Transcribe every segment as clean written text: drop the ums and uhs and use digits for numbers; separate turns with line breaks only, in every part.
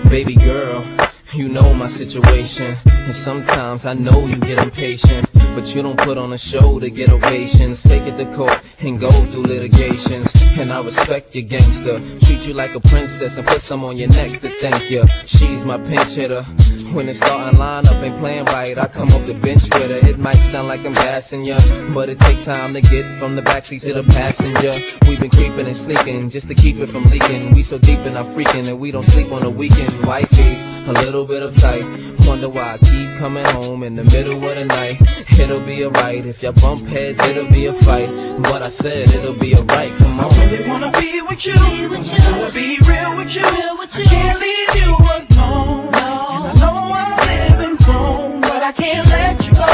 Baby girl, you know my situation, and sometimes I know you get impatient, but you don't put on a show to get ovations. Take it to court and go through litigations, and I respect your gangster. Treat you like a princess and put some on your neck to thank you. She's my pinch hitter. When the starting lineup ain't playing right, I come off the bench with her. It might sound like I'm gassing ya, but it takes time to get from the backseat to the passenger. We've been creeping and sneaking just to keep it from leaking. We so deep in our freaking and we don't sleep on the weekend. Wifey's a little bit uptight. Wonder why I keep coming home in the middle of the night. It'll be alright. If y'all bump heads, it'll be a fight. But I said it'll be alright. Come on.
I really wanna be with you. Wanna be real with you. I can't leave you alone. And I know I'm living wrong, but I can't let you go.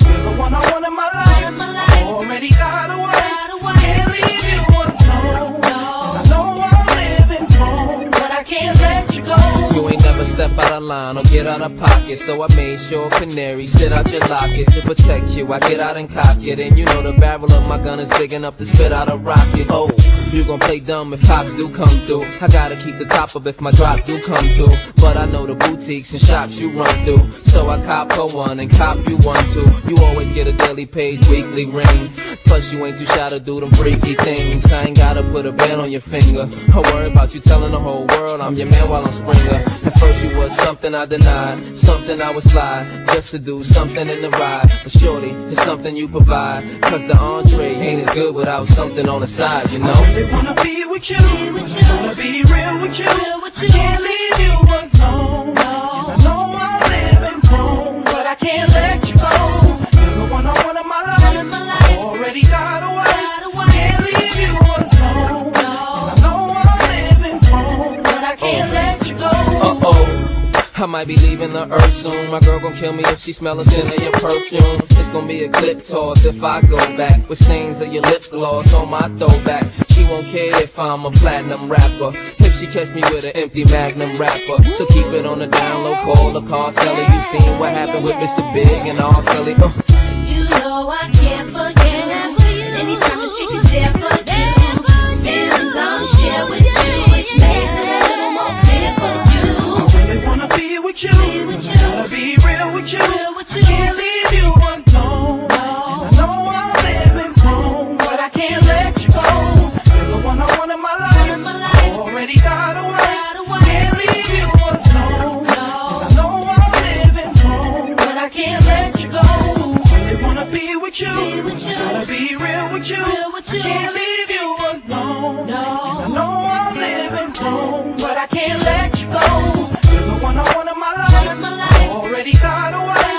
You're the one I want in my life. Already got away. Can't leave you alone. And I know I'm living wrong, but I can't let you go.
You ain't never step out of line or get out of pocket, so I made sure canary sit out your locket to protect you. I get out and cock it, and you know the barrel of my gun is big enough to spit out a rocket. Oh, you gon' play dumb if cops do come through. I gotta keep the top up if my drop do come through. But I know the boutiques and shops you run through, so I cop her one and cop you one too. You always get a daily page, weekly ring. Plus you ain't too shy to do them freaky things. I ain't gotta put a band on your finger. I worry about you telling the whole world I'm your man while I'm Springer. At first you was something I denied, something I would slide just to do something in the ride. But shorty, it's something you provide, cause the entree ain't as good without something on the side, you know.
I really wanna be with you. Wanna be real with you. I can't leave you alone. And I know I'm living wrong, but I can't let you go. You're the one I want in my life. Already got away. Can't leave you alone. And I know I'm living wrong, but I can't let you go.
I might be leaving the earth soon. My girl gon' kill me if she smell a scent of your perfume. It's gon' be a clip toss if I go back with stains of your lip gloss on my throwback. She won't care if I'm a platinum rapper, if she catch me with an empty magnum wrapper. So keep it on the down low, call the car seller. You seen what happened with Mr. Big and R. Kelly.
You know I can't forget. Anytime this chick is there for you, feelings I'll share with you, which makes it a little more clear for you.
I really wanna be with you. Wanna be real with you. I can't leave you alone. And I know I'm living wrong, but I can't let you go. You're the one I want in my life. Already got away. Can't leave you alone. And I know I'm living wrong, but I can't let you go. I really wanna be with you. Wanna be real with you. I can't leave you alone. And I know I'm living wrong, but I can't let you go. You're the one I want in my life. Already got away.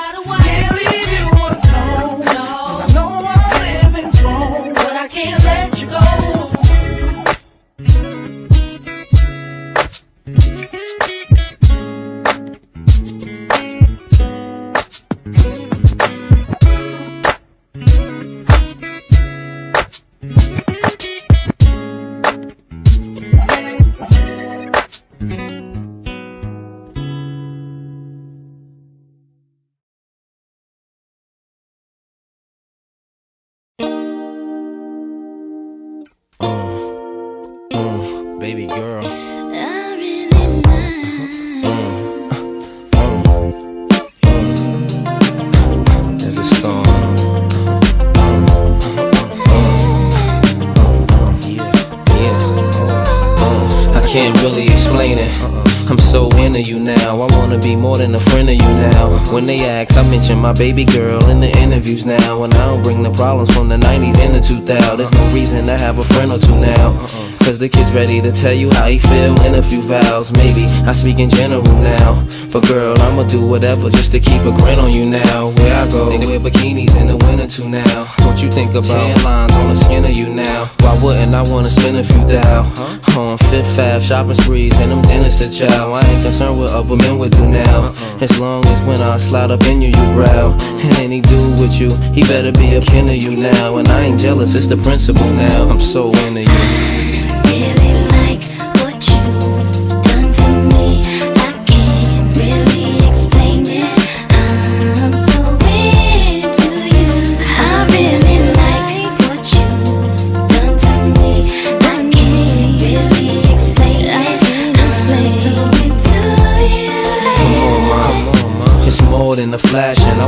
Can't leave you alone. And I know I'm living wrong, but I can't let you go.
Baby girl,
I really
there's a storm. I can't really explain it. I'm so into you now. I wanna be more than a friend of you now. When they ask, I mention my baby girl in the interviews now. And I don't bring the problems from the 90s into 2000. There's no reason to have a friend or two now, cause the kid's ready to tell you how he feel in a few vows. Maybe I speak in general now, but girl, I'ma do whatever just to keep a grin on you now. Where I go, they wear bikinis in the winter too now. What you think about tan lines on the skin of you now? Why wouldn't I wanna spend a few thou on Fifth Ave shopping sprees and them dinners to chow? I ain't concerned what other men would do now, as long as when I slide up in you, you growl. And any dude with you, he better be a kin of you now. And I ain't jealous, it's the principle now. I'm so into you.
really like what you've done to me. I can't really explain it. I'm so into you. I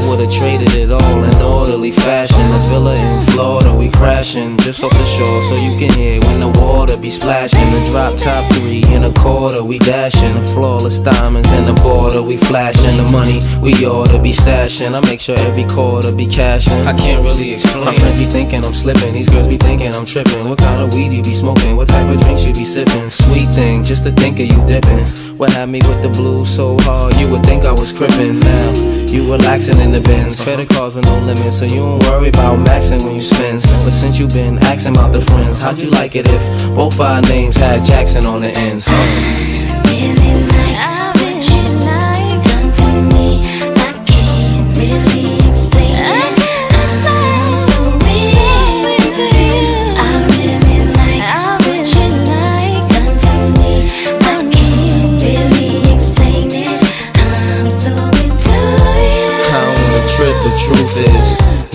would've traded it all in orderly fashion. A villa in Florida, we crashing just off the shore, so you can hear when the water be splashing. The drop top 3 in a quarter, we dashing. The flawless diamonds in the border, we flashing. The money we oughta be stashing. I make sure every quarter be cashing. I can't really explain. My friends be thinking I'm slipping, these girls be thinking I'm tripping. What kind of weed you be smoking? What type of drinks you be sipping? Sweet thing, just to think of you dipping. What had me with the blues so hard, you would think I was crippin'. Now, you relaxing in the bins. Credit cards with no limits, so you don't worry about maxing when you spend. But since you been asking about the friends, how'd you like it if both our names had Jackson on the ends?
Really like what you like done to me. I can't really explain it. I'm so into you. I really like what you like done to me. I can't really explain it. I'm so into you.
I don't wanna trip, the truth is,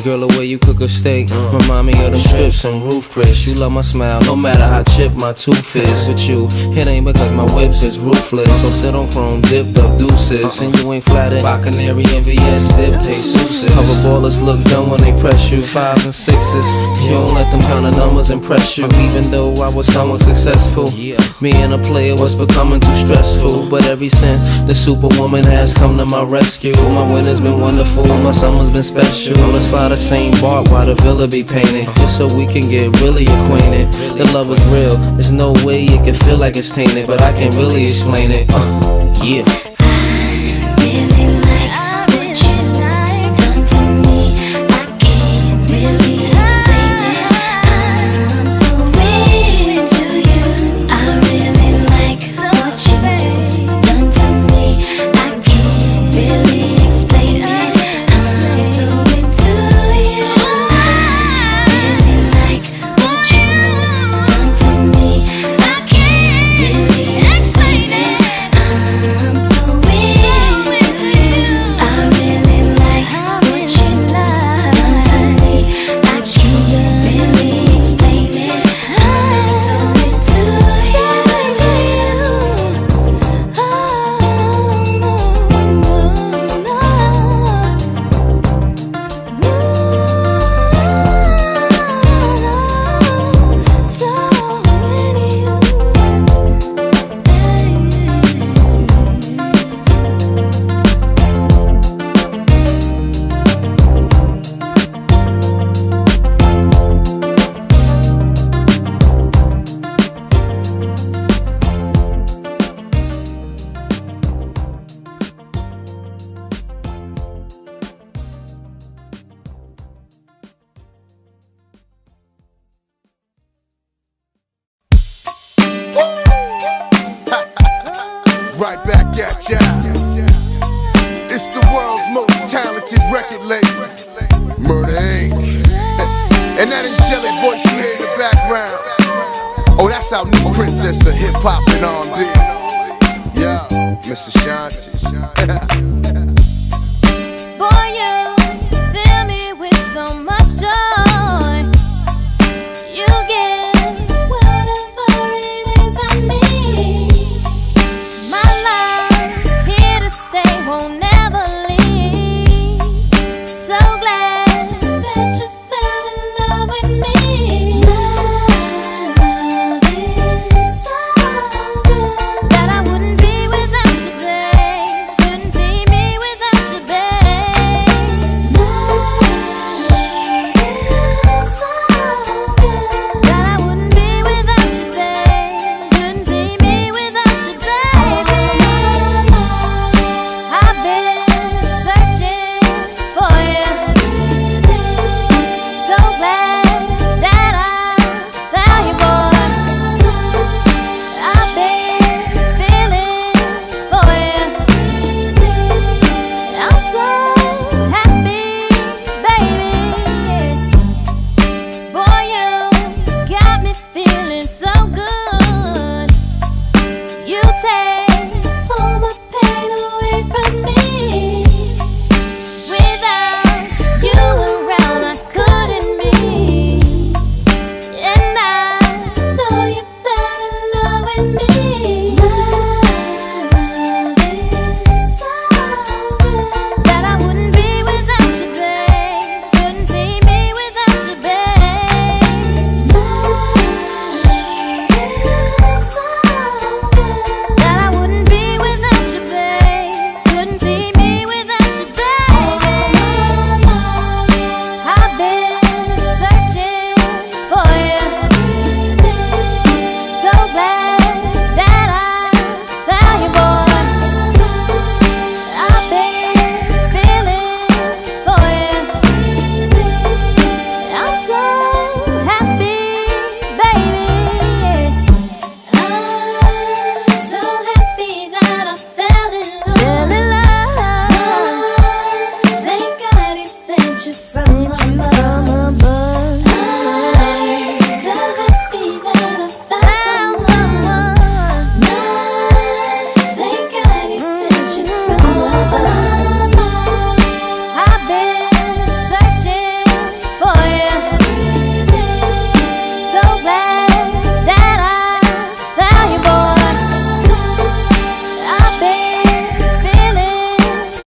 girl, the way you cook a steak remind me of them strips and roof Chris. You love my smile, no matter how chipped my tooth is. With you, it ain't because my whips is ruthless. So sit on chrome, dipped up deuces. And you ain't flattered by Canary and VS dip, taste souses. Cover ballers look dumb when they press you. 5s and 6s, you don't let them kind of numbers impress you. Even though I was somewhat successful, me and a player was becoming too stressful. But ever since the superwoman has come to my rescue, my winter's been wonderful, my summer's been special. Let's fly the same bark while the villa be painted, just so we can get really acquainted. The love is real, there's no way it can feel like it's tainted, but I can't really explain it. Yeah.
Really like what you like done to me. I can't really explain it. I'm so into you. I really like what you done to me. I can't really explain it. I'm so into you. I really like what you done to me. I can't really explain it. I'm so into you. I really like what you done to me. I can't really explain it. I'm so into you.
Right back at ya. It's the world's most talented record label, Murder Inc. And that angelic voice you hear in the background, oh, that's our new princess of hip hop and R&B. Yeah, Mr. Shanti.
Boy, you fill me with so much joy. You get whatever it is I need. My love, here to stay, won't never leave. So glad that you fell in love with me. Love is so good that I wouldn't be without you, babe. Couldn't see you fell in love.